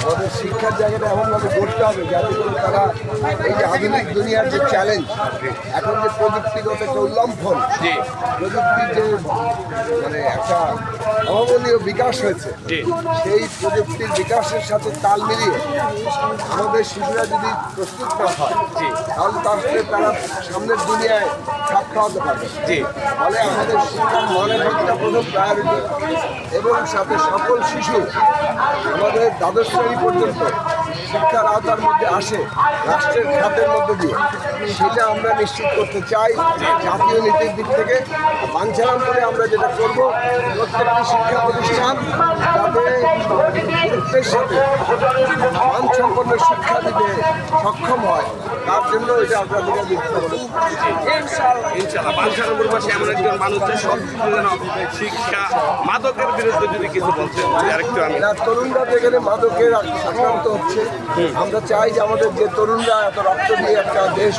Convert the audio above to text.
আমাদের শিক্ষার জায়গাটা এমনভাবে করতে হবে যাতে করে তারা এই যে আধুনিক দুনিয়ার যে চ্যালেঞ্জ, এখন যে প্রযুক্তিগত একটা উল্লম্ফন, প্রযুক্তির যে মানে একটা অভাবনীয় বিকাশ হয়েছে, সেই প্রযুক্তির বিকাশের সাথে তাল মিলিয়ে আমাদের শিশুরা যদি প্রস্তুত না হয় তাহলে তাহলে তারা সামনের দুনিয়ায় খাপ খাওয়াতে পারবে। ফলে আমাদের শিক্ষার মানের দিকটা প্রথম প্রায়োরিটি, এবং সাথে সকল শিশু আমাদের দ্বাদশ শ্রেণী পর্যন্ত শিক্ষার আওতার মধ্যে আসে রাষ্ট্রের খাতের মধ্যে দিয়ে, সেটা আমরা নিশ্চিত করতে চাই জাতীয় নীতির দিক থেকে। বাঞ্ছারাম করে আমরা যেটা করব, প্রত্যেকটি শিক্ষা প্রতিষ্ঠান যাতে গুরুত্বের সাথে মানসম্পন্ন শিক্ষা দিতে সক্ষম হয়, তার জন্য এটা আপনাদের দিতে হবে। ইনশাআল্লাহ বাঞ্ছারামপুর পাশে এমন একজন মানুষ যে সচেতনজনক শিক্ষা মাদকের বিরুদ্ধে যদি কিছু বলছেন আরেকটু। আমি না, তরুণরা তো এখানে মাদকের আক্রান্ত হচ্ছে। আমরা চাই যে আমাদের যে তরুণরা এত রক্ত দিয়ে একটা দেশ